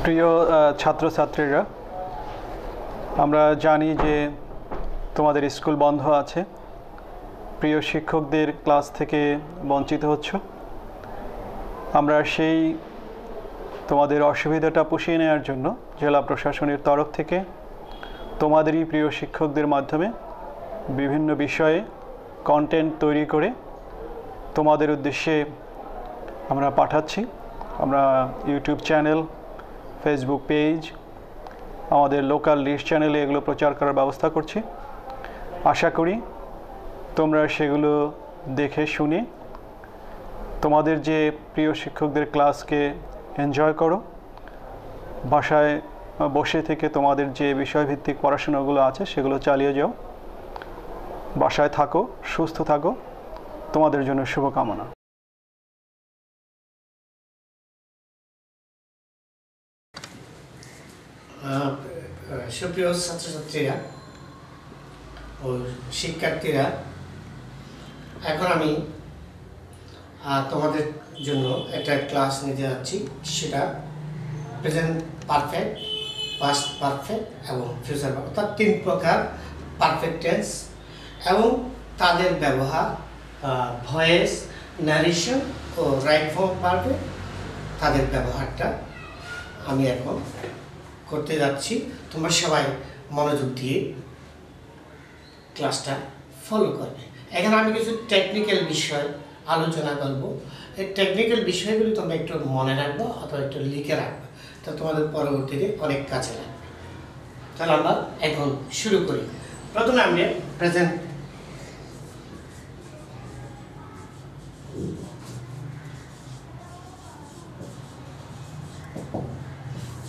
প্রিয় ছাত্রছাত্রীরা, আমরা জানি যে তোমাদের স্কুল বন্ধ আছে, প্রিয় শিক্ষকদের ক্লাস থেকে বঞ্চিত হচ্ছ। আমরা সেই তোমাদের অসুবিধাটা পুষিয়ে নেওয়ার জন্য জেলা প্রশাসনের তরফ থেকে তোমাদেরই প্রিয় শিক্ষকদের মাধ্যমে বিভিন্ন বিষয়ে কন্টেন্ট তৈরি করে তোমাদের উদ্দেশ্যে আমরা পাঠাচ্ছি। আমরা ইউটিউব চ্যানেল, ফেসবুক পেজ, আমাদের লোকাল লিস্ট চ্যানেলে এগুলো প্রচার করার ব্যবস্থা করছি। আশা করি তোমরা সেগুলো দেখে শুনে তোমাদের যে প্রিয় শিক্ষকদের ক্লাসকে এনজয় করো। বাসায় বসে থেকে তোমাদের যে বিষয়ভিত্তিক পড়াশোনাগুলো আছে সেগুলো চালিয়ে যাও। বাসায় থাকো, সুস্থ থাকো, তোমাদের জন্য শুভকামনা। সুপ্রিয় ছাত্রছাত্রীরা ও শিক্ষার্থীরা, এখন আমি তোমাদের জন্য একটা ক্লাস নিতে যাচ্ছি। সেটা প্রেজেন্ট পারফেক্ট, পাস্ট পারফেক্ট এবং ফিউচার পারফেক্ট, অর্থাৎ 3 প্রকার পারফেক্ট টেন্স এবং তাদের ব্যবহার, ভয়েস, ন্যারেশন ও রাইট ফর্ম পারফেক্ট, তাদের ব্যবহারটা আমি এখন করতে যাচ্ছি। তোমরা সবাই মনোযোগ দিয়ে ক্লাসটা ফলো করবে। এখানে আমি কিছু টেকনিক্যাল বিষয় আলোচনা করব। এই টেকনিক্যাল বিষয়গুলি তোমরা একটু মনে রাখবো অথবা একটু লিখে রাখবে, তো তোমাদের পরবর্তীতে অনেক কাজে লাগবে। তাহলে আমরা এখন শুরু করি। প্রথমে আমি প্রেজেন্ট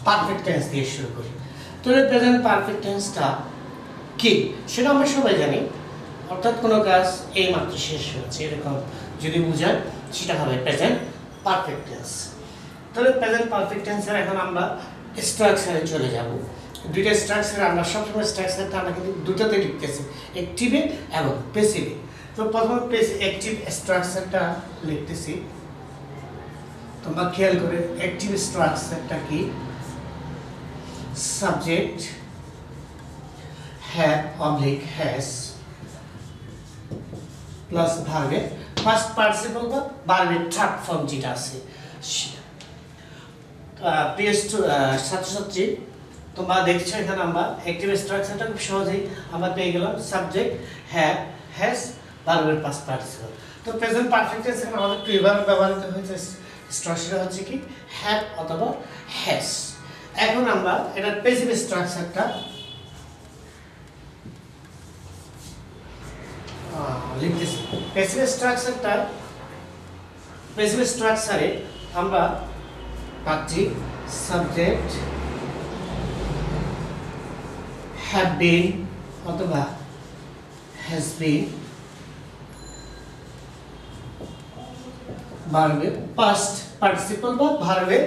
পারফেক্ট টেন্স দিয়ে শুরু করি। তো প্রেজেন্ট পারফেক্ট টেন্সটা কি সেটা আমরা সবাই জানি, অর্থাৎ কোনো কাজ এই মাত্র শেষ হয়েছে এরকম যদি বোঝায় সেটা হবে প্রেজেন্ট পারফেক্ট টেন্স। তাহলে প্রেজেন্ট পারফেক্ট টেন্সের এখন আমরা স্ট্রাকচারে চলে যাব। দুইটা স্ট্রাকচার, আমরা সবসময় স্ট্রাকচারটা আমরা কিন্তু দুটোতে লিখতেছি, অ্যাক্টিভে এবং প্যাসিভে। তো প্রথমে অ্যাক্টিভ স্ট্রাকচারটা লিখতেছি। তোমরা খেয়াল করে অ্যাক্টিভ স্ট্রাকচারটা কি? Subject have oblique has plus ভার্বে ফার্স্ট পার্টিসিপল বা ভার্বের থার্ড ফর্ম যেটা আছে সেটা। প্রিয় ছাত্রছাত্রী, তোমরা দেখছো এখানে আমরা অ্যাক্টিভ স্ট্রাকচারটা খুব সহজেই আমরা পেয়ে গেলাম। সাবজেক্ট হ্যাভ, হ্যাজ, ভার্বের পাস্ট পার্টিসিপল। তো প্রেজেন্ট পারফেক্ট টেন্স এখানে আমাদের দুইবার ব্যবহৃত হয়েছে। স্ট্রাকচার হচ্ছে কি হ্যাভ অথবা হ্যাজ। এখন আমরা এটা প্যাসিভ স্ট্রাকচারটা লিখতেছি। প্যাসিভ স্ট্রাকচারে আমরা পাচ্ছি সাবজেক্ট হ্যাভ বিন অথবা হ্যাজ বিন, ভার্বের পাস্ট পার্টিসিপল বা ভার্বের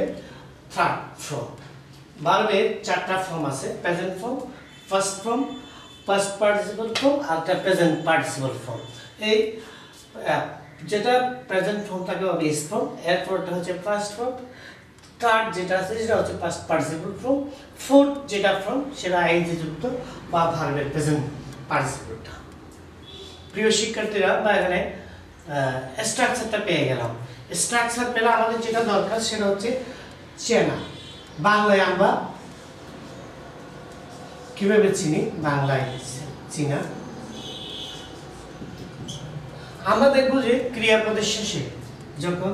থার্ড ফর্ম। ভার্বের 4টা ফর্ম আছে, present form, first form, past participle form আর প্রেজেন্ট পার্টিসিপল ফর্ম। এই যেটা প্রেজেন্ট ফর্ম থাকে বেস ফর্ম, এরপরটা হচ্ছে ফার্স্ট ফর্ম, থার্ড যেটা আছে সেটা হচ্ছে পাস্ট পার্টিসিপল ফর্ম, ফোর্থ যেটা ফর্ম সেটা আইএনজি যুক্ত বা ভার্বের প্রেজেন্ট পার্টিসিপলটা। প্রিয় শিক্ষার্থীরা, আমরা এখানে স্ট্রাকচারটা পেয়ে গেলাম। স্ট্রাকচার পেলে আমাদের যেটা দরকার সেটা হচ্ছে চেনা। বাংলায় আমরা কিভাবে চিনি? বাংলায় চিনা আমরা দেখব যে ক্রিয়াপদের শেষে যখন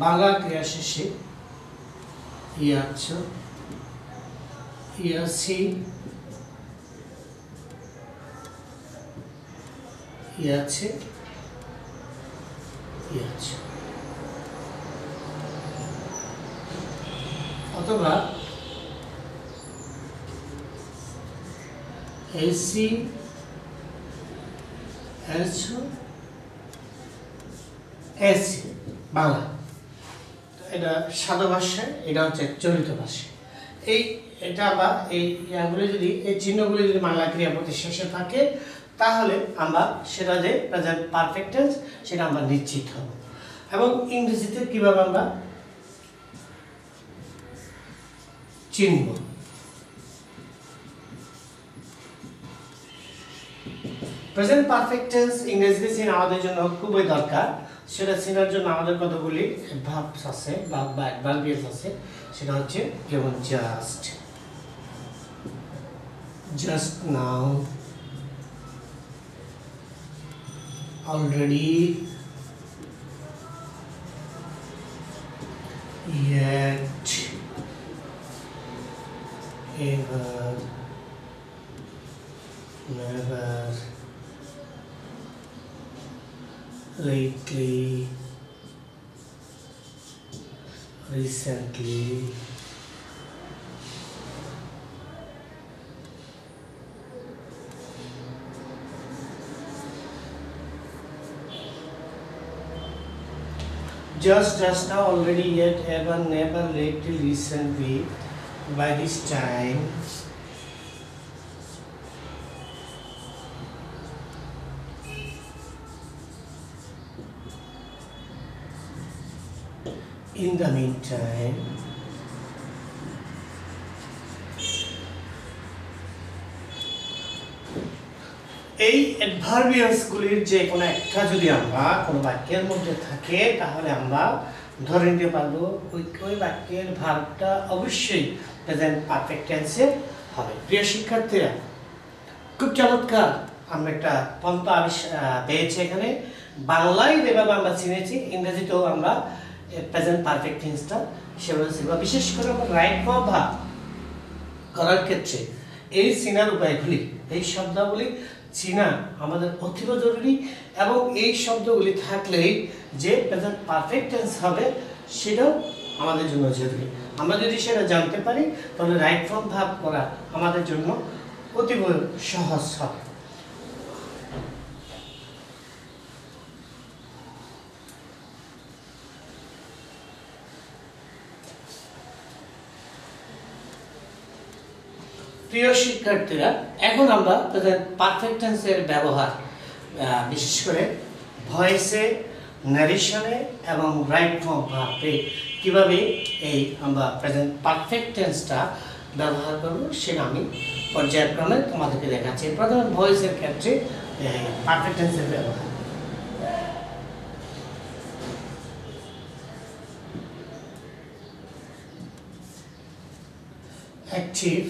বাংলা ক্রিয়া শেষে ইয়াছো, ইয়াছি, ইয়াছে, ইয়াছো অথবা এসি, এলছো, এসি বাংলা। এটা সাদা ভাষায়, এটা হচ্ছে চলিত ভাষায়। এটা বা এই ইয়াগুলো যদি, এই চিহ্নগুলি যদি বাংলা ক্রিয়াপদের শেষে থাকে তাহলে আমরা সেটা যে প্রেজেন্ট পারফেক্ট টেন্স সেটা আমরা নিশ্চিত হব। এবং ইংরেজিতে কিভাবে আমরা চিনব, প্রেজেন্ট পারফেক্ট টেন্স ইংরেজিতে চেনা আমাদের জন্য খুবই দরকার। সেটা চেনার জন্য আমাদের কতগুলি ভার্বস আছে বা অ্যাডভার্বিয়াস আছে, সেটা হচ্ছে যেমন just now, already, yet, ever, never, lately, recently, just now, already, yet, ever, never, lately, recently, by this time, in the meantime, এই অ্যাডভার্বিয়াসগুলির যে কোনো একটা যদি আমরা কোনো বাক্যের মধ্যে থাকে তাহলে আমরা ধরে নিতে পারবো ওই বাক্যের ভার্বটা অবশ্যই প্রেজেন্ট পারফেক্ট টেন্সে হবে। প্রিয় শিক্ষার্থীরা, খুব চমৎকার আমরা একটা পন্থা পেয়েছি এখানে। বাংলায় যেভাবে আমরা চিনেছি, ইংরেজিতেও আমরা প্রেজেন্ট পারফেক্ট টেন্সটা সেভাবে চিনব। বিশেষ করে আমরা রাইট ফর্ম ভার্ব করার ক্ষেত্রে এই চিনার উপায়গুলি, এই শব্দাবলী চিনা আমাদের অতীব জরুরি। এবং এই শব্দগুলি থাকলেই যে প্রেজেন্ট পারফেক্ট টেন্স হবে সেটাও আমাদের জন্য জরুরি। আমরা যদি সেটা জানতে পারি তাহলে রাইট ফর্ম ভার্ব করা আমাদের জন্য অতীব সহজ হবে। প্রিয় শিক্ষার্থীরা, এখন আমরা প্রেজেন্ট পারফেক্ট টেন্সের ব্যবহার বিশেষ করে ভয়েসে, ন্যারেশনে এবং রাইট ফর্ম ভার্বে কিভাবে এই আমরা প্রেজেন্ট পারফেক্ট টেন্সটা ব্যবহার করব সেটা আমি পর্যায়ক্রমে তোমাদেরকে দেখাচ্ছি। প্রথমে ভয়েসের ক্ষেত্রে পারফেক্ট টেন্সের ব্যবহার। অ্যাক্টিভ,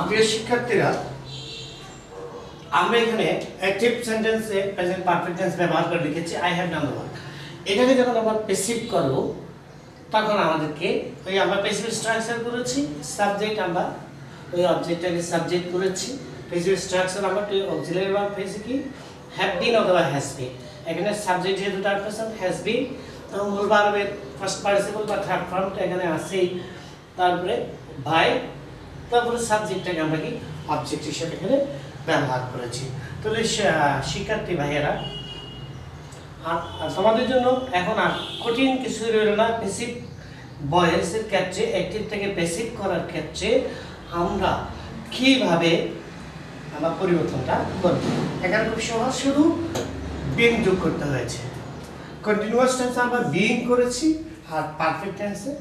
প্রিয় শিক্ষার্থীরা, আমরা এখানে অ্যাক্টিভ সেন্টেন্সে প্রেজেন্ট পারফেক্ট টেন্স ব্যবহার করে লিখেছি I have done the work. এটাকে যখন আমরা প্যাসিভ করব তখন আমাদেরকে ওই আমরা প্যাসিভ স্ট্রাকচার করেছি, সাবজেক্ট আমরা ওই অবজেক্টটাকে সাবজেক্ট করেছি, প্যাসিভ স্ট্রাকচার আমরা অক্সিলারি ভার্ব পেয়েছি কি হ্যাভ বিন অথবা হ্যাজ বিন। এখানে সাবজেক্ট যেহেতু থার্ড পারসন হ্যাজ বিন, তখন মূল ভার্বের ফার্স্ট পার্টিসিপল বা থার্ড ফর্মটা এখানে আছেই, তারপরে ভাই, তারপরে সাবজেক্টটাকে আমরা কি অবজেক্ট হিসেবে এখানে ব্যবহার করেছি। তাহলে শিক্ষার্থী ভাইয়েরা, তোমাদের জন্য এখন আর কঠিন কিছু রইল না। প্যাসিভ ভয়েসের ক্ষেত্রে, অ্যাক্টিভ থেকে প্যাসিভ করার ক্ষেত্রে আমরা কিভাবে আমরা পরিবর্তনটা করব। এখানে খুব সহজ, শুধু বিন যোগ করতে হয়েছে। কন্টিনিউয়াস টেন্সে আমরা বিন করেছি আর পারফেক্ট টেন্সে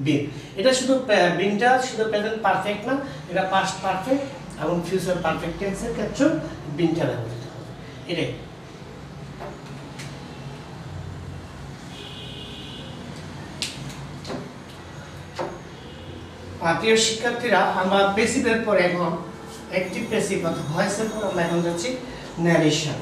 বিন। এটা শুধু বিনটা শুধু প্রেজেন্ট পারফেক্ট না, এটা পাস্ট পারফেক্ট এবং ফিউচার পারফেক্ট টেন্সের ক্ষেত্রে বিনটা ব্যবহৃত হবে। এটাই। প্রিয় শিক্ষার্থীরা, আমরা প্যাসিভের পর এখন অ্যাক্টিভ প্যাসিভ অর্থাৎ ভয়েসের পর আমরা এখন যাচ্ছি ন্যারেশন।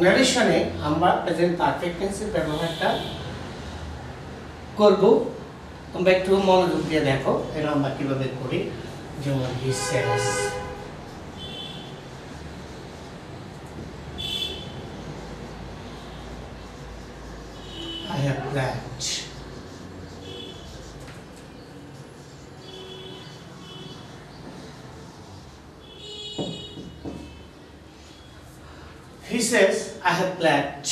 নারেশনে আমরা প্রেজেন্ট পারফেক্ট টেন্সের ব্যবহারটা করব। তোমরা একটু মনোযোগ দিয়ে দেখো এটা আমরা কিভাবে করি। যেমন হি সেজ, I have planned, he says I have planned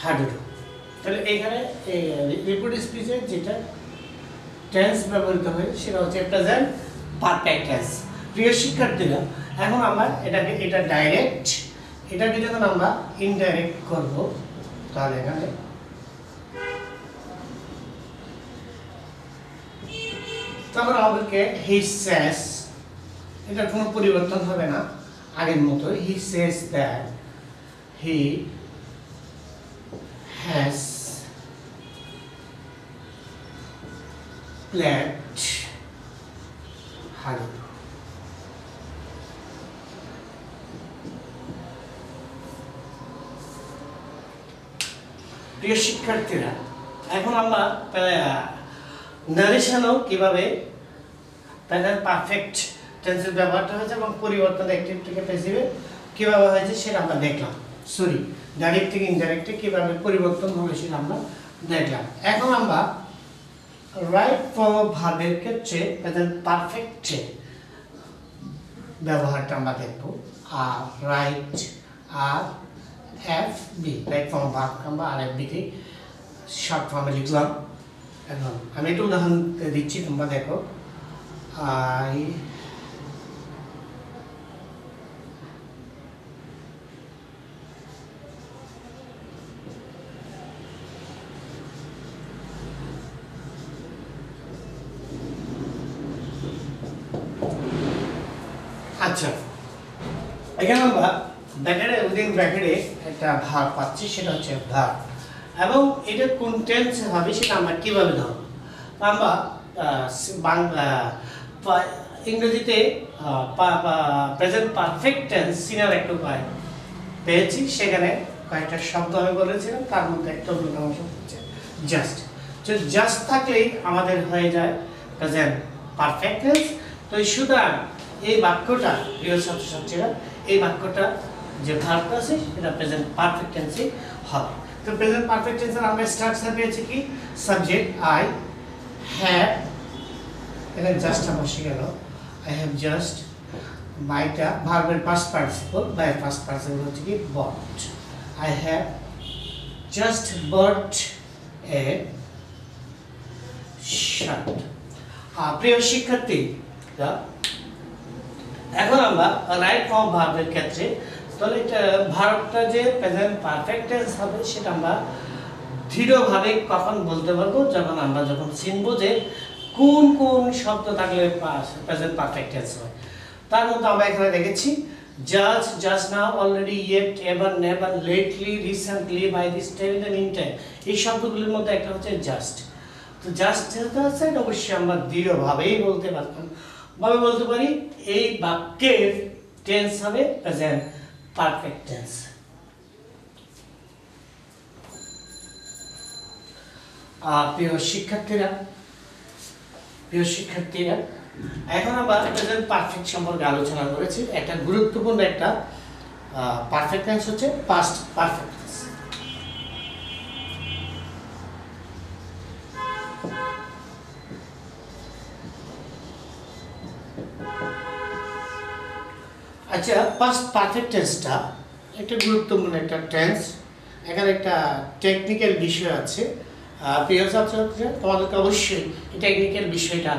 হাডুডু। তাহলে এখানে রিপোর্ট স্পিচে যেটা টেন্স ব্যবহৃত হয় সেটা হচ্ছে প্রেজেন্ট পারফেক্ট টেন্স। প্রিয় শিক্ষার্থীরা, এখন আমরা এটা ডাইরেক্ট, এটাকে যখন আমরা ইনডাইরেক্ট করব তাহলে এখানে তখন আমাদেরকে হি সেজ, এটার কোনো পরিবর্তন হবে না, আগের মতো he says that he has planned হাডুডু। প্রিয় শিক্ষার্থীরা, এখন আমরা নারেশনও কিভাবে প্রেজেন্ট পারফেক্ট টেন্সের ব্যবহারটা হয়েছে এবং পরিবর্তন অ্যাক্টিভ থেকে প্যাসিভে কিভাবে হয়েছে সেটা আমরা দেখলাম। সরি, ডাইরেক্ট থেকে ইনডাইরেক্টে কিভাবে পরিবর্তন হবে সেটা আমরা দেখলাম। এখন আমরা রাইট ফর্ম অফ ভার্বের ক্ষেত্রে প্রেজেন্ট পারফেক্টে ব্যবহারটা আমরা দেখব। আর right R F B, right form verb আমরা আর এফ বিকে শর্ট ফর্মে লিখলাম। এখন আমি একটু উদাহরণ দিচ্ছি, তোমরা দেখো। আই আচ্ছা, এখানে আমরা উইদিন ব্র্যাকেটে একটা ভার্ব পাচ্ছি, সেটা হচ্ছে ভার্ব, এবং এটা কোন টেন্সে হবে সেটা আমরা কিভাবে ধরব। আমরা ইংরেজিতে প্রেজেন্ট পারফেক্ট টেন্স সিনার একটা উপায় পেয়েছি, সেখানে কয়েকটা শব্দ আমি বলেছিলাম, তার মধ্যে একটা অন্যতম শব্দ হচ্ছে জাস্ট। তো জাস্ট থাকলেই আমাদের হয়ে যায় প্রেজেন্ট পারফেক্ট টেন্স। তো সুতরাং এই বাক্যটা, প্রিয় ছাত্রছাত্রীরা, এই বাক্যটা যে ভার্বটা আছে এটা প্রেজেন্ট পারফেক্ট টেন্সে হবে। তো প্রেজেন্ট পারফেক্ট টেন্সের আমরা স্ট্রাকচার পেয়েছি কি, সাবজেক্ট আই হ্যাভ, এখানে জাস্টটা বসে গেল, আই হ্যাভ জাস্ট, বাইটা ভার্বের past participle, buy past participle হচ্ছে কি bought, I have just bought a shirt. প্রিয় শিক্ষার্থীরা, এখন আমরা রাইট ফর্ম ভার্বের ক্ষেত্রে তাহলে এটা ভার্বটা যে প্রেজেন্ট পারফেক্ট টেন্স হবে সেটা আমরা দৃঢ়ভাবে কখন বলতে পারবো, যখন চিনবো যে কোন কোন শব্দ থাকলে প্রেজেন্ট পারফেক্ট টেন্স হয়। তার মধ্যে আমরা এখানে দেখেছি just, just now, already, yet, ever, never, lately, recently, by this time, and in time, এই শব্দগুলির মধ্যে একটা হচ্ছে জাস্ট। তো জাস্ট যেটা আছে এটা অবশ্যই আমরা দৃঢ়ভাবেই বলতে পারতাম, বলতে পারি এই বাক্যের টেন্স হবে প্রেজেন্ট পারফেক্ট টেন্স। প্রিয় শিক্ষার্থীরা, এখন আমরা প্রেজেন্ট পারফেক্ট সম্পর্কে আলোচনা করেছি। একটা গুরুত্বপূর্ণ একটা পারফেক্ট টেন্স হচ্ছে পাস্ট পারফেক্ট টেন্স। আচ্ছা, পাস্ট পারফেক্ট টেন্সটা একটা গুরুত্বপূর্ণ একটা টেন্স। এখানে একটা টেকনিক্যাল বিষয় আছে। প্রিয় ছাত্রছাত্রীরা, তোমাদেরকে অবশ্যই এই টেকনিক্যাল বিষয়টা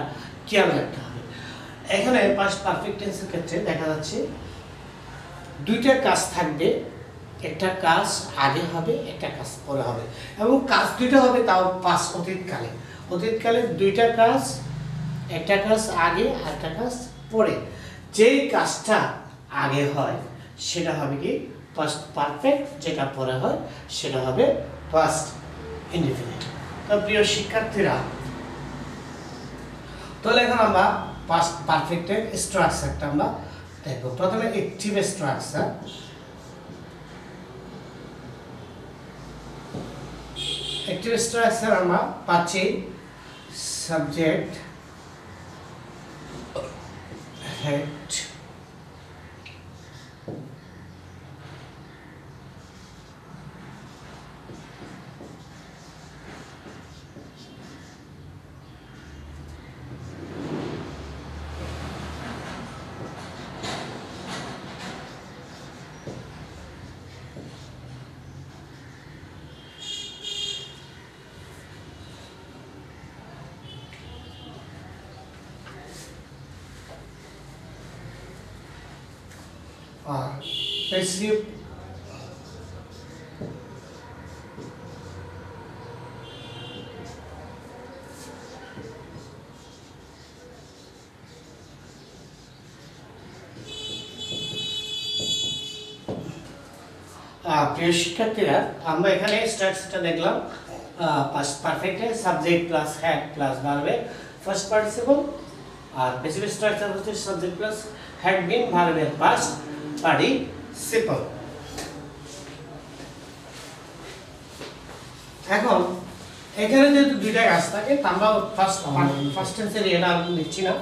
খেয়াল রাখতে হবে। এখানে পাস্ট পারফেক্ট টেন্সের ক্ষেত্রে দেখা যাচ্ছে দুইটা কাজ থাকবে, একটা কাজ আগে হবে, একটা কাজ পরে হবে, এবং কাজ দুইটা হবে তাও পাস্ট অতীতকালে। অতীতকালে দুইটা কাজ, একটা কাজ আগে আর একটা কাজ পরে। যেই কাজটা আগে হয় সেটা হবে কি পাস্ট পারফেক্ট, যেটা পরে হয় সেটা হবে পাস্ট ইনডিফিনিট। তো প্রিয় শিক্ষার্থীরা, তাহলে এখন আমরা পাস্ট পারফেক্টের স্ট্রাকচারটা আমরা দেখব। প্রথমে অ্যাক্টিভ স্ট্রাকচার। অ্যাক্টিভ স্ট্রাকচার আমরা পাচ্ছি সাবজেক্ট, হেড, আর প্যাসিভ প্রিয় শিক্ষার্থীরা, আমরা এখানে স্ট্রাকচারটা দেখলাম পাস্ট পারফেক্টে সাবজেক্ট প্লাস হ্যাড প্লাস ভার্বে ফার্স্ট পার্টিসিপল, আর প্যাসিভ স্ট্রাকচার হচ্ছে সাবজেক্ট প্লাস হ্যাড বিন ভার্বের পাস্ট পার্টিসিপল। এখন এখানে যেহেতু দুইটা কাজ থাকে, আমরা ফার্স্ট টেন্সের এটা নিচ্ছি না,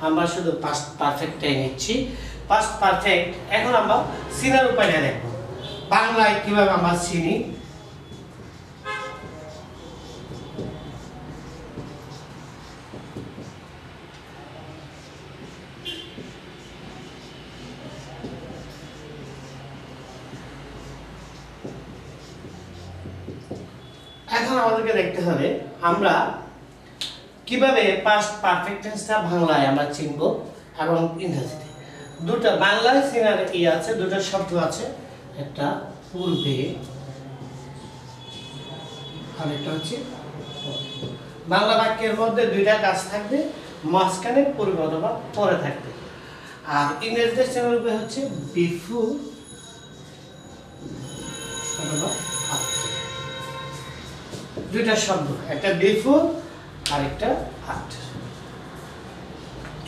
আমরা শুধু পাস্ট পারফেক্টটাই নিচ্ছি। পাস্ট পারফেক্ট এখন আমরা চিনার উপায়টা দেখব। বাংলায় কিভাবে আমরা চিনি? এখন আমাদেরকে দেখতে হবে আমরা কিভাবে পাস্ট পারফেক্ট টেন্সটা বাংলায় আমরা চিনব এবং ইংরেজিতে। দুটো বাংলায় চিনার আছে, দুটো শব্দ আছে, একটা পূর্বে আর একটা হচ্ছে বাংলা বাক্যের মধ্যে দুইটা কাজ থাকবে, মাঝখানে পূর্বে অথবা পরে থাকবে। আর ইংরেজিতে চেনার উপায় হচ্ছে বিফোর অথবা আফটার। দুইটা শব্দ, একটা বিফোর আর একটা আফটার।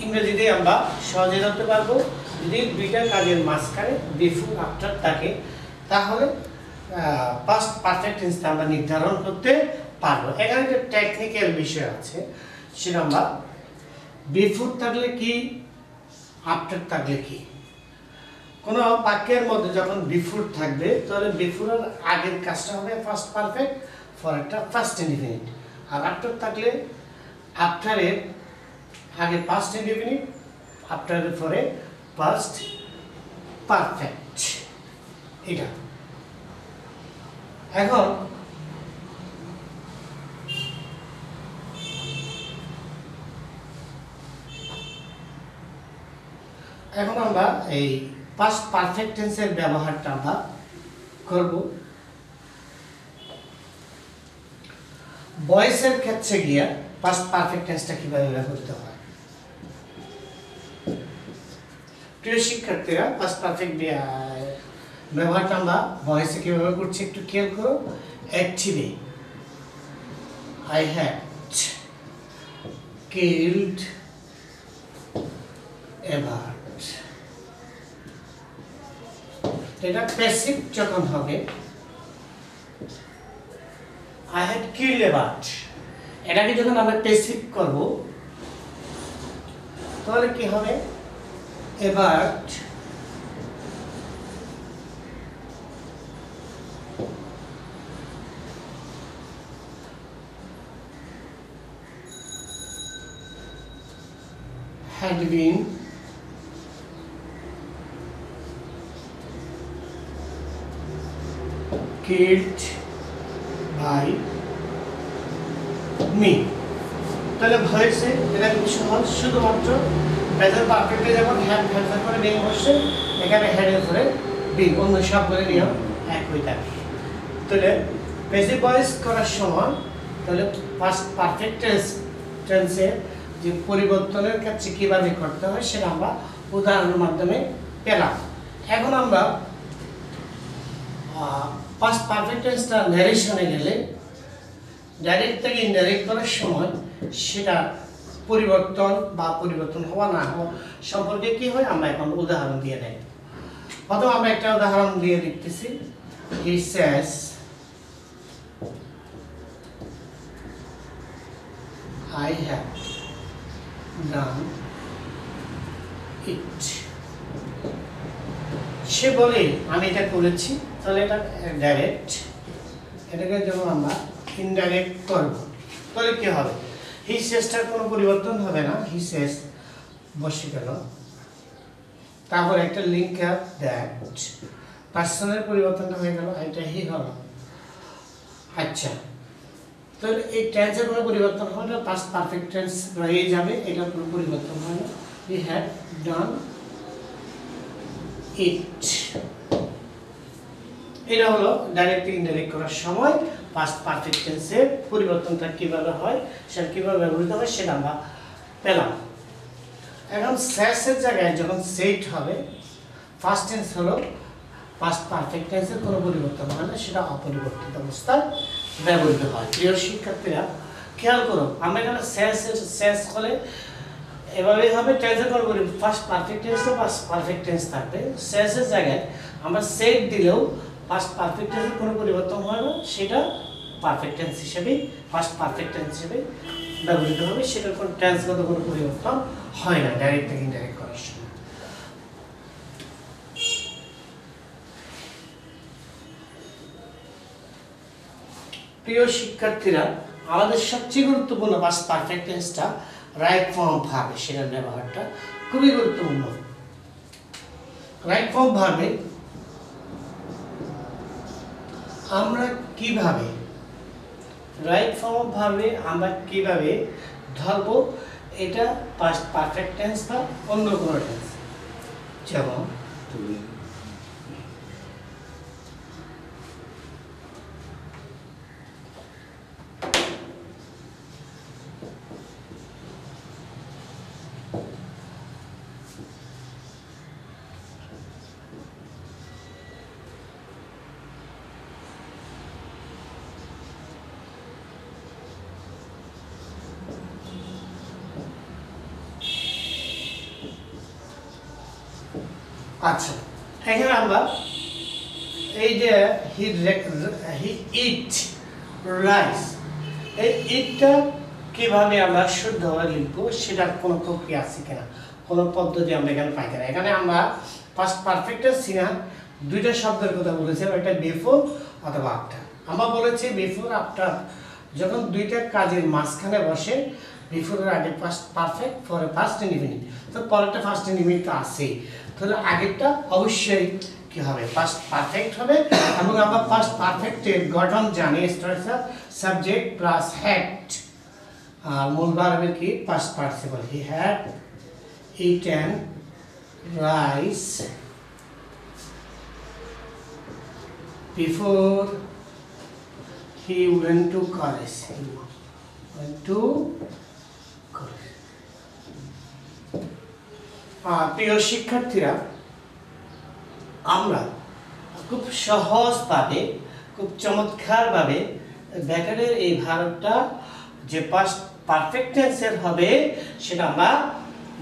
ইংরেজিতে আমরা সহজে ধরতে পারবো, যদি দুইটা কাজের মাঝখানে বিফোর আফটার থাকে তাহলে পাস্ট পারফেক্ট টেন্সটা আমরা নির্ধারণ করতে পারবো। এখানে যে টেকনিক্যাল বিষয় আছে সেটা আমরা বিফোর থাকলে কি, আফটার থাকলে কি। কোনো বাক্যের মধ্যে যখন বিফোর থাকবে তাহলে বিফোরের আগের কাজটা হবে ফার্স্ট পারফেক্ট, পরেরটা ফার্স্ট ইনডিফিনিট। আর আফটার থাকলে আফটারের আগে পাস্ট ইনডিফিনিট, আফটারের পরে পাস্ট পারফেক্ট। এটা এখন আমরা এই পাস্ট পারফেক্ট টেন্সের ব্যবহারটা আমরা করব ভয়েসের ক্ষেত্রে গিয়া। পাস্ট পারফেক্ট টেন্সটা কিভাবে ব্যবহৃত হয়? প্রিয় শিক্ষার্থীরা, পাস্ট পারফেক্ট ব্যবহারটা আমরা ভয়েসে কিভাবে করছি একটু খেয়াল করো। অ্যাক্টিভে I had killed a bird। এটা প্যাসিভ যখন হবে I had killed a bird, এটাকে যখন আমরা প্যাসিভ করব তাহলে কি হবে? a bird had been killed by me। তাহলে ভয়েসে এটা খুব সহজ, শুধুমাত্র প্রেজেন্ট পারফেক্টে যখন হ্যাড ফ্যাক্টর করে বিং বসে, এখানে হেডের পরে বিং, অন্য সবগুলো নিয়ম একই থাকে। তাহলে প্যাসিভ ভয়েস করার সময় তাহলে ফার্স্ট পারফেক্ট টেন্সের যে পরিবর্তনের ক্ষেত্রে কিভাবে করতে হয় সেটা আমরা উদাহরণের মাধ্যমে পেলাম। এখন আমরা পাস্ট পারফেক্ট টেন্সটা ন্যারেশনে গেলে ডাইরেক্ট থেকে ইনডাইরেক্ট করার সময় সেটা পরিবর্তন বা পরিবর্তন হওয়া না হওয়া সম্পর্কে কি হয় আমরা এখন উদাহরণ দিয়ে দেই। প্রথমে আমরা একটা উদাহরণ দিয়ে দেখতেছি। He says I have done it. সে বলে আমি এটা করেছি, তাহলে এটা ডাইরেক্ট। এটাকে যখন আমরা ইনডাইরেক্ট করব তাহলে কি হবে? হি সেসটার কোনো পরিবর্তন হবে না, হি সেস বসে গেল। তারপর একটা লিঙ্ক আপ দ্যাট, পার্সনের পরিবর্তনটা হয়ে গেল, এটা হি হলো। আচ্ছা, তাহলে এই টেন্সের কোনো পরিবর্তন হবে না, পাস্ট পারফেক্ট টেন্স রয়ে যাবে, এটা কোনো পরিবর্তন হয় না। হি হ্যাড ডান ইট। এটা হলো ডাইরেক্ট ইনডাইরেক্ট করার সময় পাস্ট পারফেক্ট টেন্সের পরিবর্তনটা কিভাবে হয়, সেটা কিভাবে ব্যবহৃত হয় সেটা আমরা পেলাম। এখন শেষের জায়গায় যখন সেট হবে, ফার্স্ট টেন্স হলো পাস্ট পারফেক্ট টেন্সের কোনো পরিবর্তন হয় না, সেটা অপরিবর্তিত অবস্থায় ব্যবহৃত হয়। প্রিয় শিক্ষার্থীরা খেয়াল করো, আমরা এখানে শেষ হলে এভাবেই হবে, টেন্সের কোনো ফার্স্ট পারফেক্ট টেন্সে পাস্ট পারফেক্ট টেন্স থাকবে। শেষের জায়গায় আমরা সেট দিলেও পাস্ট পারফেক্ট টেন্সের কোনো পরিবর্তন হয় না, সেটা পারফেক্ট টেন্স হিসেবে ফার্স্ট পারফেক্ট টেন্স হিসেবে ব্যবহৃত হবে, সেটার কোনো টেন্সগত কোনো পরিবর্তন হয় না ডাইরেক্ট থেকে ইনডাইরেক্ট করার সময়। প্রিয় শিক্ষার্থীরা, আমাদের সবচেয়ে গুরুত্বপূর্ণ পাস্ট পারফেক্ট টেন্সটা রাইট ফর্ম ভার্বে, সেটার ব্যবহারটা খুবই গুরুত্বপূর্ণ। রাইট ফর্ম ভার্বে আমরা কিভাবে ধরবো, এটা পাস্ট পারফেক্ট টেন্স বা অন্য কোনো টেন্স। যেমন আচ্ছা, এখানে আমরা এই যে হি ইট রাইস, এই ইটটা কিভাবে আমরা শুদ্ধভাবে লিখবো সেটার কোনো প্রক্রিয়া আছে কিনা, কোনো পদ্ধতি আমরা এখানে পাই কিনা। এখানে আমরা পাস্ট পারফেক্ট সিনা দুইটা শব্দের কথা বলেছিলাম, একটা বিফোর অথবা আফটার। আমরা বলেছি বিফোর আফটার যখন দুইটা কাজের মাঝখানে বসে, বিফোরের আগে পাস্ট পারফেক্ট, পরে পাস্ট ইনডিফিনিট, তো পরেরটা ফার্স্ট ইনডিফিনিট তো আছেই, তাহলে আগেরটা অবশ্যই কি হবে, পাস্ট পারফেক্ট হবে। এবং আমরা পাস্ট পারফেক্টের গঠন জানি, স্ট্রাকচার সাবজেক্ট প্লাস হ্যাড, আর মূল ভার্বের কি past participle. He had eaten rice before he went to college. He went to college. প্রিয় শিক্ষার্থীরা, আমরা খুব সহজভাবে, খুব চমৎকারভাবে ব্যাকরণের এই ভারতটা যে পাস্ট পারফেক্ট টেন্সের হবে সেটা আমরা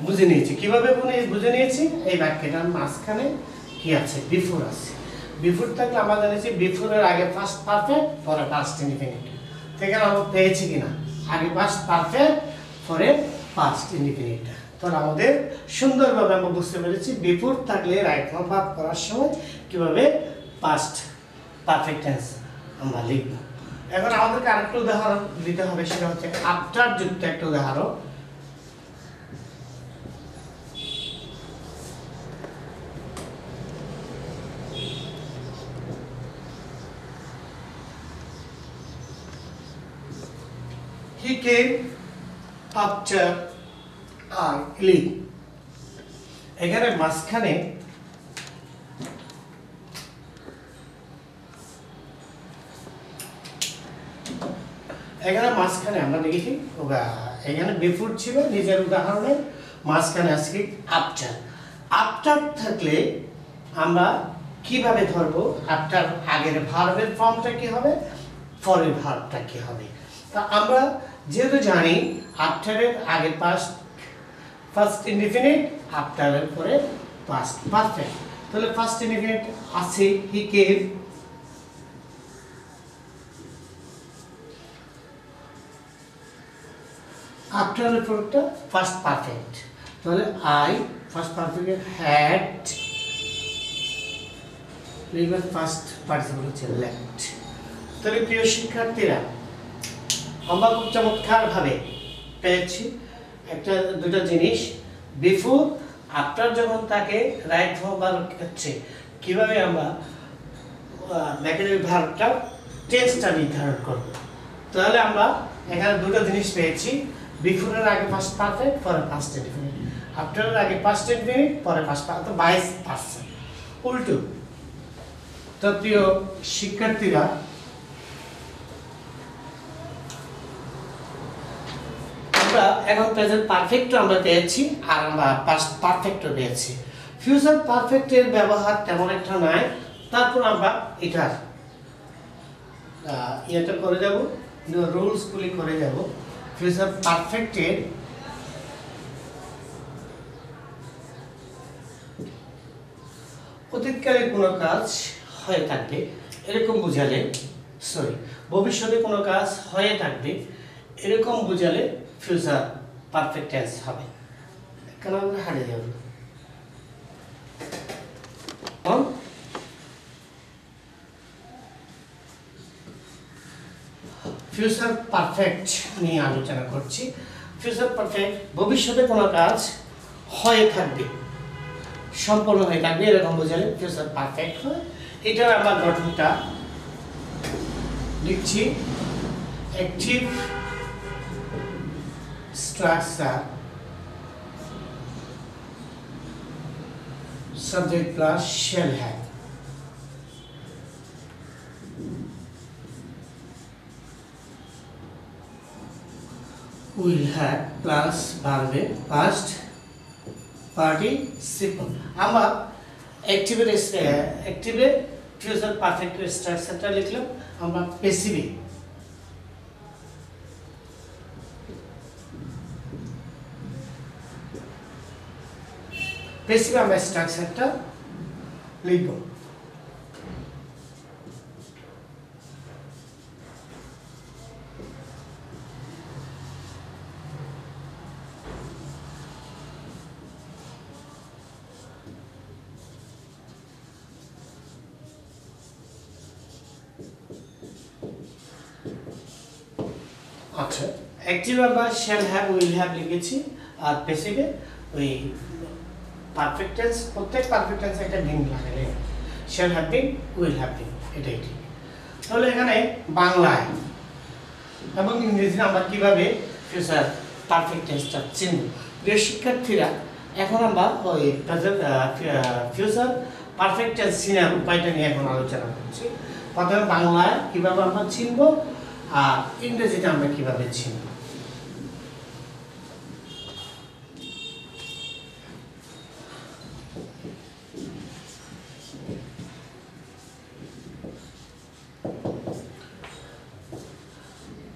বুঝে নিয়েছি। কিভাবে বুঝে নিয়েছি? এই বাক্যটার মাঝখানে কি আছে, বিফোর আছে। বিফোর থাকলে আমরা জানিয়েছি বিফোরের আগে ফার্স্ট পারফেক্ট, পরে পাস্ট ইনডিফিনিট। থেকে আমরা পেয়েছি কিনা, আগে পাস্ট পারফেক্ট, পরে পাস্ট ইনডিফিনিট। তাহলে আমাদের সুন্দরভাবে আমরা বুঝতে পেরেছি বিফোর থাকলে রাইট ফর্ম ভার্ব করার সময় কিভাবে পাস্ট পারফেক্ট টেন্স আমরা লিখব। এখন আমাদেরকে আরেকটা উদাহরণ দিতে হবে, সেটা হচ্ছে আফটার যুক্ত একটা উদাহরণ। He came after I leave. এখানে মাঝখানে আমরা দেখেছি এখানে বিফোর ছিল নিজের উদাহরণে, মাঝখানে আজকে আফটার। আফটার থাকলে আমরা কিভাবে ধরবো, আফটার আগের ভার্বের ফর্মটা কি হবে, পরের ভার্বটা কি হবে। তা আমরা যেহেতু জানি আফটারের আগে ফার্স্ট ইনডিফিনিট, আফটারের পরে পাস্ট পারফেক্ট, তাহলে ফার্স্ট ইনডিফিনিট আছে হি কেম, আফটার এর পরটা ফার্স্ট পারফেক্ট, তাহলে আই ফার্স্ট পারফেক্ট হ্যাড, এবার ফার্স্ট পার্টিসিপল হচ্ছে লেফট। তাহলে প্রিয় শিক্ষার্থীরা, আমরা খুব চমৎকারভাবে পেয়েছি একটা দুটো জিনিস, বিফোর আফটার যখন তাকে রাইট ফর্ম বার হচ্ছে কীভাবে আমরা নেগেটিভ ভার্বটা টেন্সটা নির্ধারণ করব। তাহলে আমরা এখানে দুটো জিনিস পেয়েছি, বিফোরের আগে ফার্স্ট পারফেক্ট, পরে পাস্ট ইনডিফিনিট, আফটারের আগে পাস্ট ইনডিফিনিট, পরে পাস্ট পারফেক্ট, 22%। উল্টো। তো প্রিয় শিক্ষার্থীরা, আমরা এখন প্রেজেন্ট পারফেক্টও আমরা পেয়েছি আর আমরা পাস্ট পারফেক্টও পেয়েছি। ফিউচার পারফেক্টের ব্যবহার তেমন একটা নাই, তারপর আমরা এটার ইয়েটা করে যাব, রুলসগুলি করে যাব। ফিউচার পারফেক্টের অতীতকালে কোনো কাজ হয়ে থাকবে এরকম বুঝালে, ভবিষ্যতে কোনো কাজ হয়ে থাকবে এরকম বুঝালে ফিউচার পারফেক্ট টেন্স হবে। কেন আমরা হারিয়ে যাব। ফিউচার পারফেক্ট নিয়ে আলোচনা করছি। ফিউচার পারফেক্ট ভবিষ্যতে কোনো কাজ হয়ে থাকবে, সম্পূর্ণ হয়ে থাকবে এরকম বোঝালে ফিউচার পারফেক্ট হয়। এটার আমার গঠনটা লিখছি, active structure, subject plus shall have, will have plus verb past participle। আমরা অ্যাক্টিভে ফিউচার পারফেক্ট স্ট্রাকচারটা লিখলাম। আমরা প্যাসিভে আমরা স্ট্রাকচারটা লিখব। আচ্ছা, অ্যাক্টিভে আমরা শ্যাল হ্যাভ উইল হ্যাভ লিখেছি, আর প্যাসিভে ওই পারফেক্ট টেন্স, প্রত্যেক পারফেক্ট টেন্সে একটা বিন লাগালে shall have been will have been, এটাই ঠিক। তাহলে এখানে বাংলায় এবং ইংরেজিতে আমরা কিভাবে ফিউচার পারফেক্ট টেন্সটা চিনব। প্রিয় শিক্ষার্থীরা, এখন আমরা ওই ফিউচার পারফেক্ট টেন্স চিনার উপায়টা নিয়ে এখন আলোচনা করছি। প্রথমে বাংলায় কিভাবে আমরা চিনব আর ইংরেজিতে আমরা কিভাবে চিনব।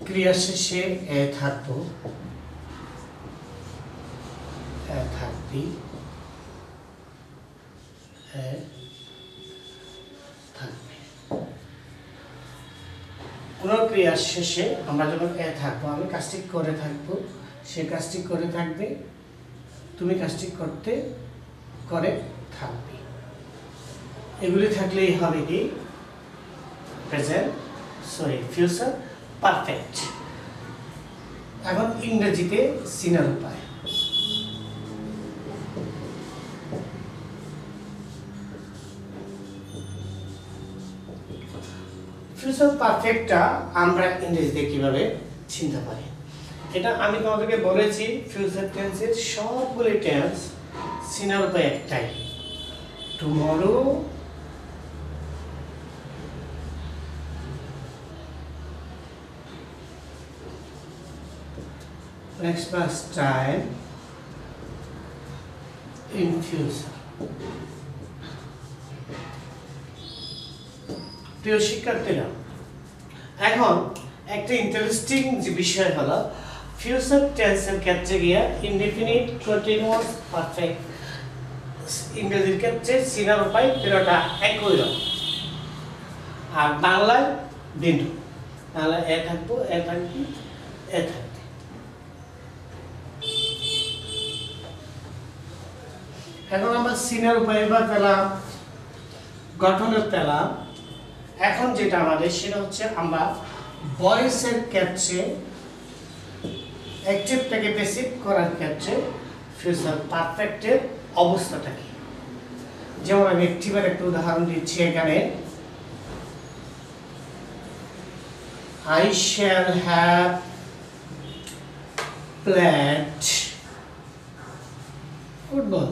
ক্রিয়া শেষে এ থাকবো, থাকবি, থাকবে। কোনো ক্রিয়ার শেষে আমরা যখন এ থাকবো, আমি কাজটি করে থাকবো, সে কাজটি করে থাকবে, তুমি কাজটি করে থাকবে, এগুলি থাকলেই হবে কি ফিউচার পারফেক্ট। এখন ইংরেজিতে চিনার উপায়। ফিউচার পারফেক্টটা আমরা ইংরেজিতে কিভাবে চিনতে পারি, এটা আমি তোমাদেরকে বলেছি। ফিউচার টেন্সের সবগুলি টেন্স চিনার উপায় একটাই, tomorrow, next past time, in future। প্রিয় শিক্ষার্থীরা, এখন একটা ইন্টারেস্টিং যে বিষয় হলো ফিউচার টেন্সের ক্ষেত্রে গিয়া ইনডিফিনিট, কন্টিনিউয়াস, পারফেক্ট ইংরেজির ক্ষেত্রে চিনার উপায় পুরোটা একই রকম। আর বাংলায় ভিন্ন, বাংলায় এ থাকবো, এ থাকবে, এ থাকবে। এখন আমরা সিনের উপরিভাগ পেলাম, গঠনের পেলাম। এখন যেটা আমাদের সেটা হচ্ছে আমরা ভয়েসের ক্ষেত্রে অ্যাকটিভ থেকে প্যাসিভ করার ক্ষেত্রে ফিউচার পারফেক্টের অবস্থাটা কি। যেমন আমি অ্যাক্টিভের একটা উদাহরণ দিচ্ছি এখানে, I shall have played football.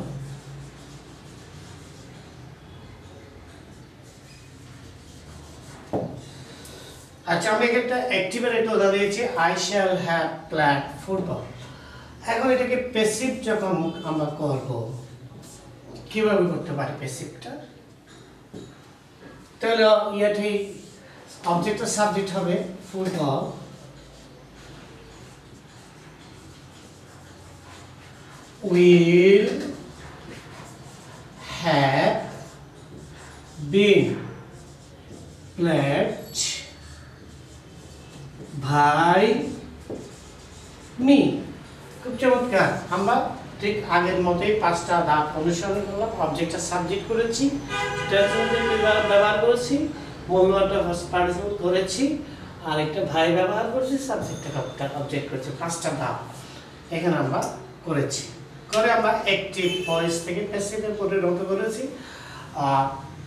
আচ্ছা, আমি একটা অ্যাক্টিভের একটা উদাহরণ দিয়েছি, I shall have played football. এখন এটাকে প্যাসিভ যখন আমরা করব, কিভাবে করতে পারি প্যাসিভটা? তাহলে ইয়াতে অবজেক্ট আর সাবজেক্ট হবে football, will have been played by me. খুব চমৎকার। আমরা ঠিক আগের মতোই 5টা ধাপ অনুসরণ করলাম। অবজেক্টটা সাবজেক্ট করেছি, ব্যবহার করেছি, মৌলটা ফার্স্ট পার্টিসিপল করেছি, আর একটা ভাই ব্যবহার করেছি, সাবজেক্টটা অবজেক্ট করেছি। 5টা ধাপ এখানে আমরা করেছি। করে আমরা অ্যাক্টিভ ভয়েস থেকে প্যাসিভে পরিণত করেছি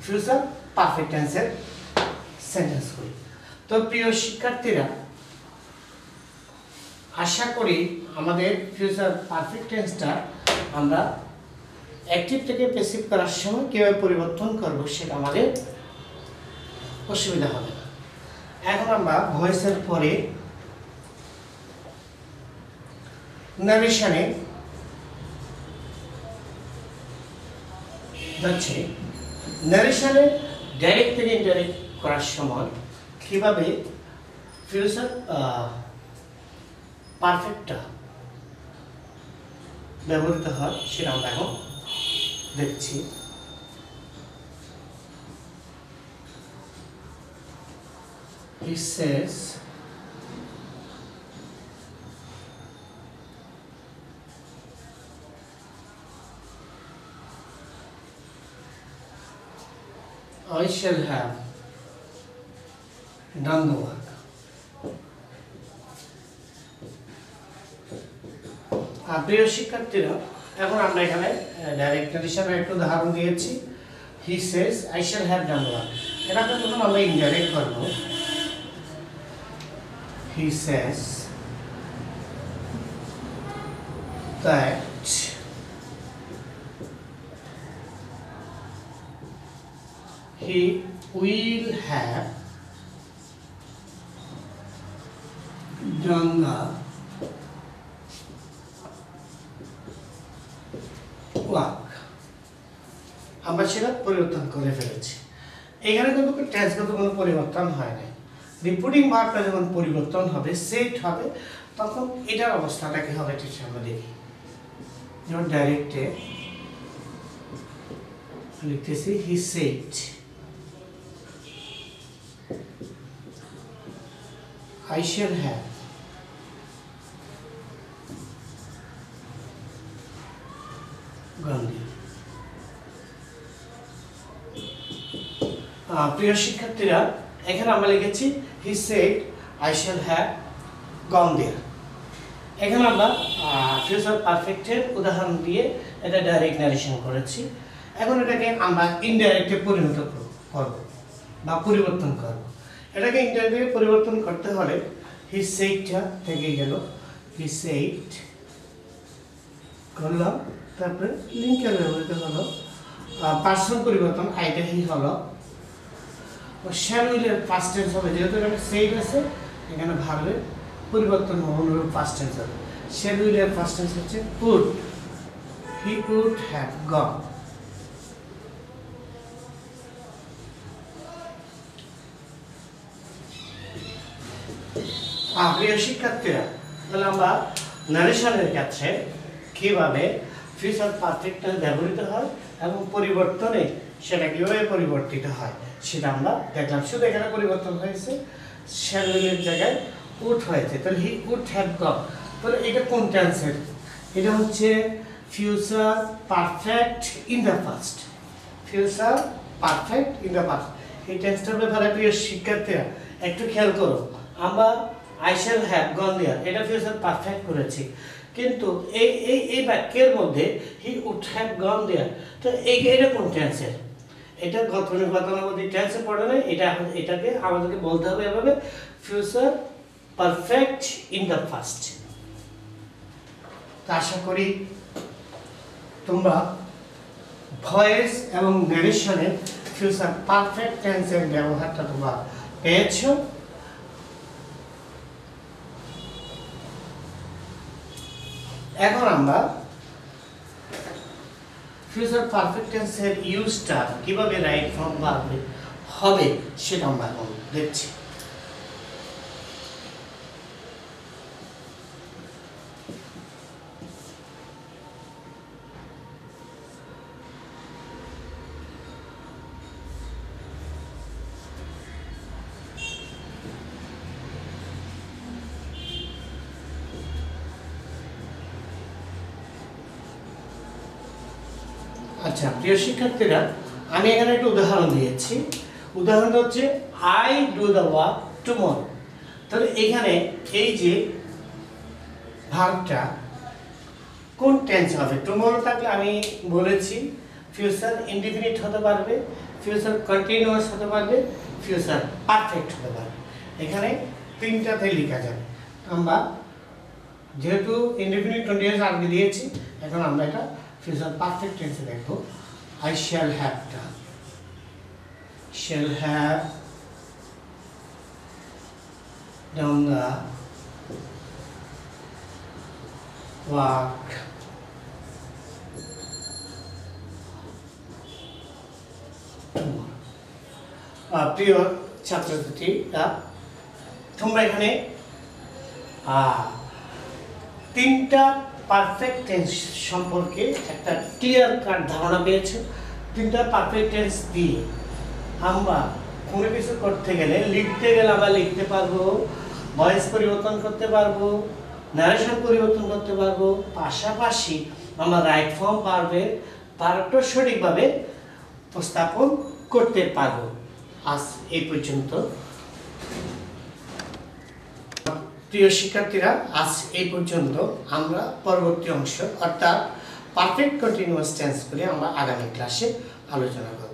ফিউচার পারফেক্ট টেন্সের সেন্টেন্সগুলি। তো প্রিয় শিক্ষার্থীরা, আশা করি আমাদের ফিউচার পারফেক্ট টেন্সটা আমরা অ্যাক্টিভ থেকে প্যাসিভ করার সময় কীভাবে পরিবর্তন করব সেটা আমাদের অসুবিধা হবে না। এখন আমরা ভয়েসের পরে নারেশনে যাচ্ছে। নারেশনে ডাইরেক্ট থেকে ইনডাইরেক্ট করার সময় কীভাবে ফিউচার পারফেক্টটা ব্যবহৃত হয় সেটা আমরা এখন দেখছি। He says I shall have done the work. প্রিয় শিক্ষার্থীরা, এখন আমরা এখানে ডাইরেক্ট নারেশনের একটা উদাহরণ দিয়েছি। He says I shall have done the work. এটাকে যখন আমরা ইনডাইরেক্ট করব, He says that he will have done the work. আমরা সেটা পরিবর্তন করে ফেলেছি। এখানে কিন্তু টেন্সগত কোনো পরিবর্তন হয় নাই। রিপোর্টিং ভার্বটা যখন পরিবর্তন হবে, সেট হবে, তখন এটার অবস্থাটা কি হবে ঠিক আমরা দেখি। যেমন ডাইরেক্টে লিখতেছি he said, I shall have Gandhi. প্রিয় শিক্ষার্থীরা, এখানে আমরা লিখেছি he said I shall have gone there. এখানে আমরা ফিউচার পারফেক্টের উদাহরণ দিয়ে এটা ডাইরেক্ট নারেশন করেছি। এখন এটাকে আমরা ইনডাইরেক্টে পরিণত করব বা পরিবর্তন করব। এটাকে ইনডাইরেক্টে পরিবর্তন করতে হলে হি সেইডটা থেকে গেল, হি সেইড করলাম, তারপরে লিঙ্কের ব্যবহৃত হলো, পার্সন পরিবর্তন আইটা হি হলো, শ্যাল উইলের ফার্স্ট টেন্স হবে, যেহেতু এখানে সেইড আছে এখানে ভার্বের পরিবর্তন অনুরূপ ফার্স্ট টেন্স হবে। শ্যাল উইলের ফার্স্ট টেন্স হচ্ছে would, he would have gone. প্রিয় শিক্ষার্থীরা, তাহলে আমরা নারেশনের ক্ষেত্রে কিভাবে ফিউচার পারফেক্ট ব্যবহৃত হয় এবং পরিবর্তনে সেটা কিভাবে পরিবর্তিত হয় সেটা আমরা দেখলাম। শুধু এখানে পরিবর্তন হয়েছে, শ্যাল উইলের জায়গায় উড হয়েছে, তাহলে হি উড হ্যাভ গন। তাহলে এটা কোন টেন্সের? এটা হচ্ছে future perfect in the past, future perfect in the past। এই টেন্সটার ব্যাপারে প্রিয় শিক্ষার্থীরা একটু খেয়াল করো, আমরা I shall have gone there এটা ফিউচার পারফেক্ট করেছি, কিন্তু এই বাক্যের মধ্যে he would have gone there, তো এটা কোন টেন্সের? এটা গতানুগতিক টেন্সে পড়ে না, এটাকে আমাদেরকে বলতে হবে এভাবে future perfect in the past. তো আশা করি তোমরা ভয়েস এবং ন্যারেশনে ফিউচার পারফেক্ট টেন্সের ব্যবহারটা তোমরা পেয়েছো। এখন আমরা ফিউচার পারফেক্ট টেন্সের ইউজটা কিভাবে রাইট ফর্ম ভার্বে হবে সেটা আমরা এখন দেখছি। আচ্ছা প্রিয় শিক্ষার্থীরা, আমি এখানে একটা উদাহরণ দিয়েছি। উদাহরণটা হচ্ছে I do the work tomorrow. তাহলে এখানে এই যে ভার্বটা কোন টেন্স হবে? টুমরো থাকলে আমি বলেছি ফিউচার ইনডিফিনিট হতে পারবে, ফিউচার কন্টিনিউয়াস হতে পারবে, ফিউচার পারফেক্ট হতে পারবে। এখানে তিনটাতে লেখা যাবে। আমরা যেহেতু ইনডিফিনিট কন্টিনিউয়াস আগে দিয়েছি, এখন আমরা এটা ফিউচার পারফেক্ট টেন্সে দেখো। I shall have done, shall have done the work tomorrow। প্রিয় ছাত্রছাত্রীরা, তোমরা এখানে তিনটা পারফেক্ট টেন্স সম্পর্কে একটা ক্লিয়ার কাট ধারণা পেয়েছো। তিনটা পারফেক্ট টেন্স দিয়ে আমরা কোনো কিছু করতে গেলে, লিখতে গেলে আমরা লিখতে পারবো, ভয়েস পরিবর্তন করতে পারবো, ন্যারেশন পরিবর্তন করতে পারবো, পাশাপাশি আমরা রাইট ফর্ম ভার্বটা সঠিকভাবে উপস্থাপন করতে পারবো। আজ এই পর্যন্ত। প্রিয় শিক্ষার্থীরা, আজ এই পর্যন্ত। আমরা পরবর্তী অংশ অর্থাৎ পারফেক্ট কন্টিনিউয়াস টেন্স করে আমরা আগামী ক্লাসে আলোচনা করব।